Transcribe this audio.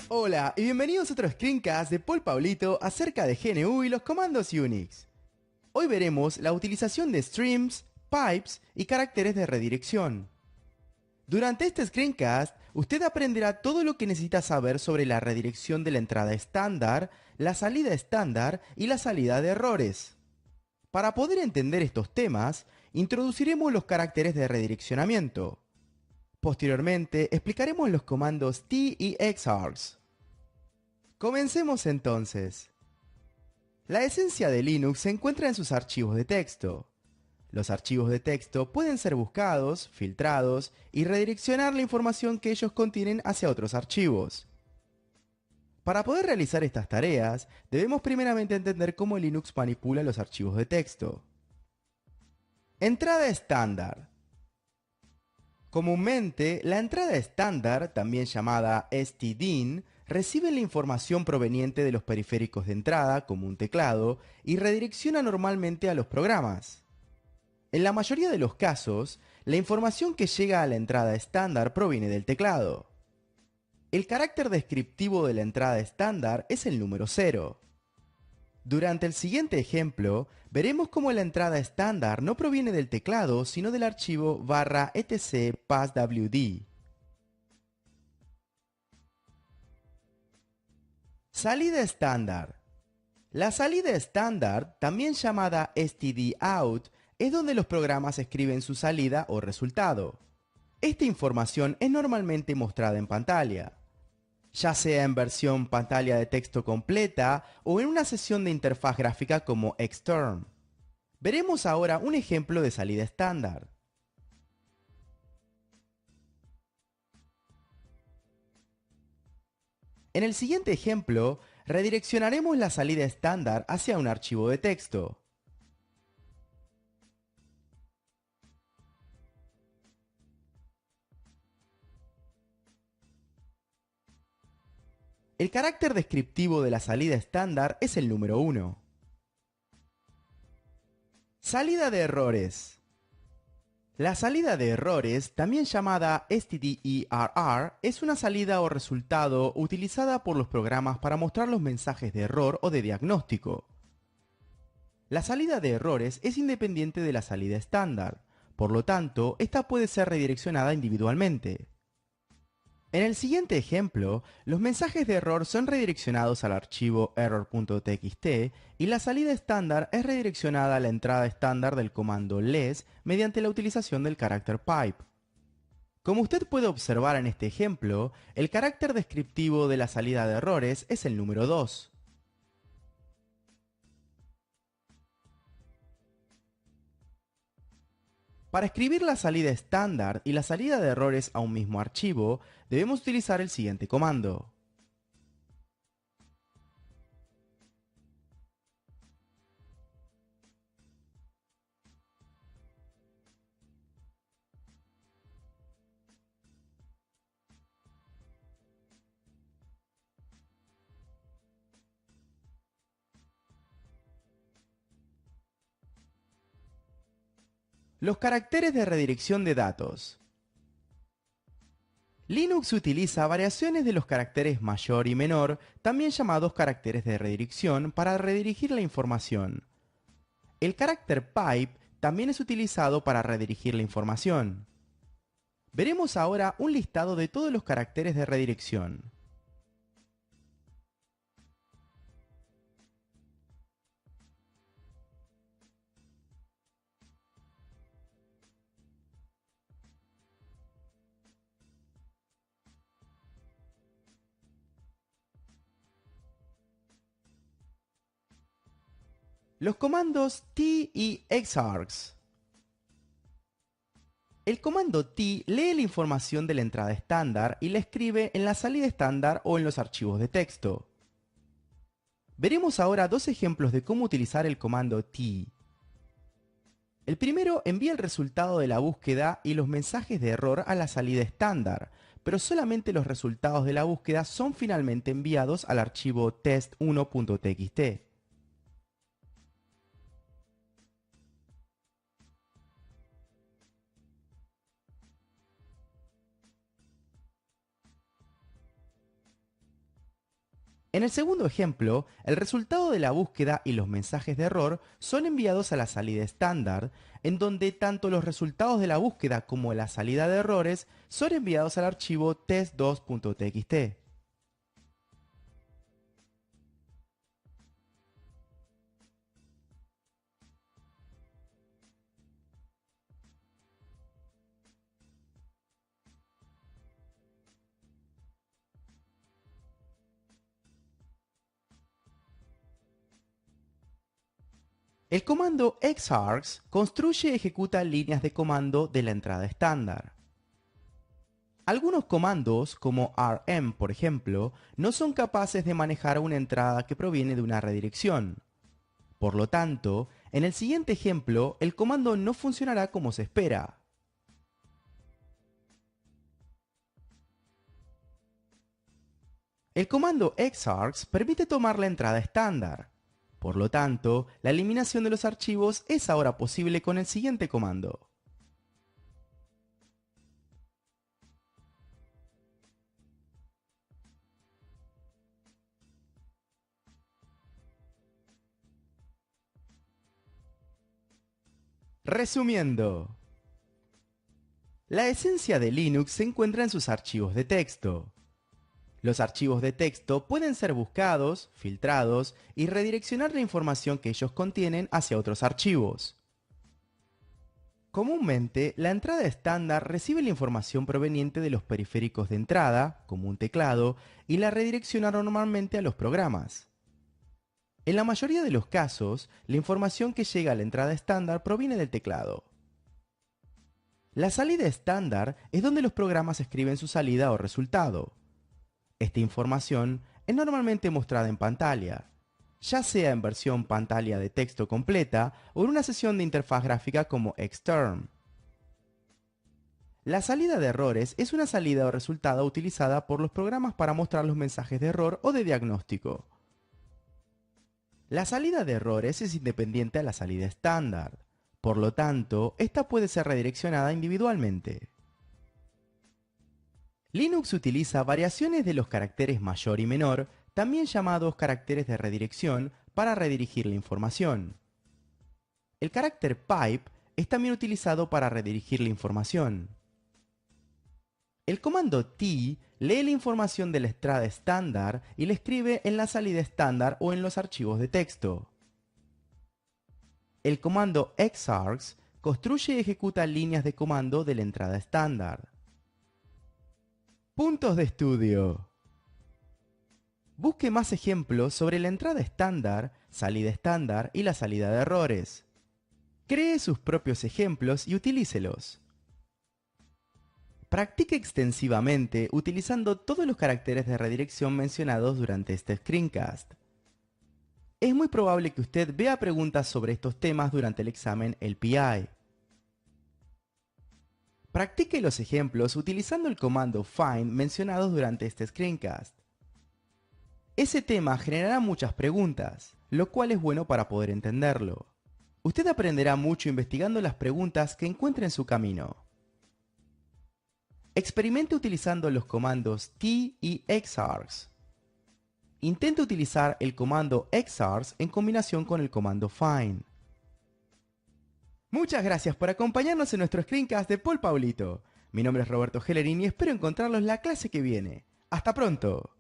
Hola y bienvenidos a otro screencast de Paul Pablito acerca de GNU y los comandos Unix. Hoy veremos la utilización de streams, pipes y caracteres de redirección. Durante este screencast, usted aprenderá todo lo que necesita saber sobre la redirección de la entrada estándar, la salida estándar y la salida de errores. Para poder entender estos temas, introduciremos los caracteres de redireccionamiento. Posteriormente, explicaremos los comandos T y Xargs. Comencemos entonces. La esencia de Linux se encuentra en sus archivos de texto. Los archivos de texto pueden ser buscados, filtrados y redireccionar la información que ellos contienen hacia otros archivos. Para poder realizar estas tareas, debemos primeramente entender cómo Linux manipula los archivos de texto. Entrada estándar. Comúnmente, la entrada estándar, también llamada stdin, recibe la información proveniente de los periféricos de entrada, como un teclado, y redirecciona normalmente a los programas. En la mayoría de los casos, la información que llega a la entrada estándar proviene del teclado. El carácter descriptivo de la entrada estándar es el número 0. Durante el siguiente ejemplo, veremos cómo la entrada estándar no proviene del teclado, sino del archivo /etc passwd. Salida estándar. La salida estándar, también llamada stdout, es donde los programas escriben su salida o resultado. Esta información es normalmente mostrada en pantalla, ya sea en versión pantalla de texto completa o en una sesión de interfaz gráfica como Xterm. Veremos ahora un ejemplo de salida estándar. En el siguiente ejemplo, redireccionaremos la salida estándar hacia un archivo de texto. El carácter descriptivo de la salida estándar es el número 1. Salida de errores. La salida de errores, también llamada stderr, es una salida o resultado utilizada por los programas para mostrar los mensajes de error o de diagnóstico. La salida de errores es independiente de la salida estándar, por lo tanto, esta puede ser redireccionada individualmente. En el siguiente ejemplo, los mensajes de error son redireccionados al archivo error.txt y la salida estándar es redireccionada a la entrada estándar del comando less mediante la utilización del carácter pipe. Como usted puede observar en este ejemplo, el carácter descriptivo de la salida de errores es el número 2. Para escribir la salida estándar y la salida de errores a un mismo archivo, debemos utilizar el siguiente comando. Los caracteres de redirección de datos. Linux utiliza variaciones de los caracteres mayor y menor, también llamados caracteres de redirección, para redirigir la información. El carácter pipe también es utilizado para redirigir la información. Veremos ahora un listado de todos los caracteres de redirección. Los comandos T y Xargs. El comando T lee la información de la entrada estándar y la escribe en la salida estándar o en los archivos de texto. Veremos ahora dos ejemplos de cómo utilizar el comando T. El primero envía el resultado de la búsqueda y los mensajes de error a la salida estándar, pero solamente los resultados de la búsqueda son finalmente enviados al archivo test1.txt. En el segundo ejemplo, el resultado de la búsqueda y los mensajes de error son enviados a la salida estándar, en donde tanto los resultados de la búsqueda como la salida de errores son enviados al archivo test2.txt. El comando xargs construye y ejecuta líneas de comando de la entrada estándar. Algunos comandos, como rm por ejemplo, no son capaces de manejar una entrada que proviene de una redirección. Por lo tanto, en el siguiente ejemplo, el comando no funcionará como se espera. El comando xargs permite tomar la entrada estándar. Por lo tanto, la eliminación de los archivos es ahora posible con el siguiente comando. Resumiendo, la esencia de Linux se encuentra en sus archivos de texto. Los archivos de texto pueden ser buscados, filtrados y redireccionar la información que ellos contienen hacia otros archivos. Comúnmente, la entrada estándar recibe la información proveniente de los periféricos de entrada, como un teclado, y la redirecciona normalmente a los programas. En la mayoría de los casos, la información que llega a la entrada estándar proviene del teclado. La salida estándar es donde los programas escriben su salida o resultado. Esta información es normalmente mostrada en pantalla, ya sea en versión pantalla de texto completa o en una sesión de interfaz gráfica como Xterm. La salida de errores es una salida o resultado utilizada por los programas para mostrar los mensajes de error o de diagnóstico. La salida de errores es independiente a la salida estándar, por lo tanto, esta puede ser redireccionada individualmente. Linux utiliza variaciones de los caracteres mayor y menor, también llamados caracteres de redirección, para redirigir la información. El carácter pipe es también utilizado para redirigir la información. El comando t lee la información de la entrada estándar y la escribe en la salida estándar o en los archivos de texto. El comando xargs construye y ejecuta líneas de comando de la entrada estándar. Puntos de estudio. Busque más ejemplos sobre la entrada estándar, salida estándar y la salida de errores. Cree sus propios ejemplos y utilícelos. Practique extensivamente utilizando todos los caracteres de redirección mencionados durante este screencast. Es muy probable que usted vea preguntas sobre estos temas durante el examen LPI. Practique los ejemplos utilizando el comando find mencionados durante este screencast. Ese tema generará muchas preguntas, lo cual es bueno para poder entenderlo. Usted aprenderá mucho investigando las preguntas que encuentre en su camino. Experimente utilizando los comandos t y xargs. Intente utilizar el comando xargs en combinación con el comando find. Muchas gracias por acompañarnos en nuestro screencast de Paul Paulito. Mi nombre es Roberto Hellerin y espero encontrarlos la clase que viene. ¡Hasta pronto!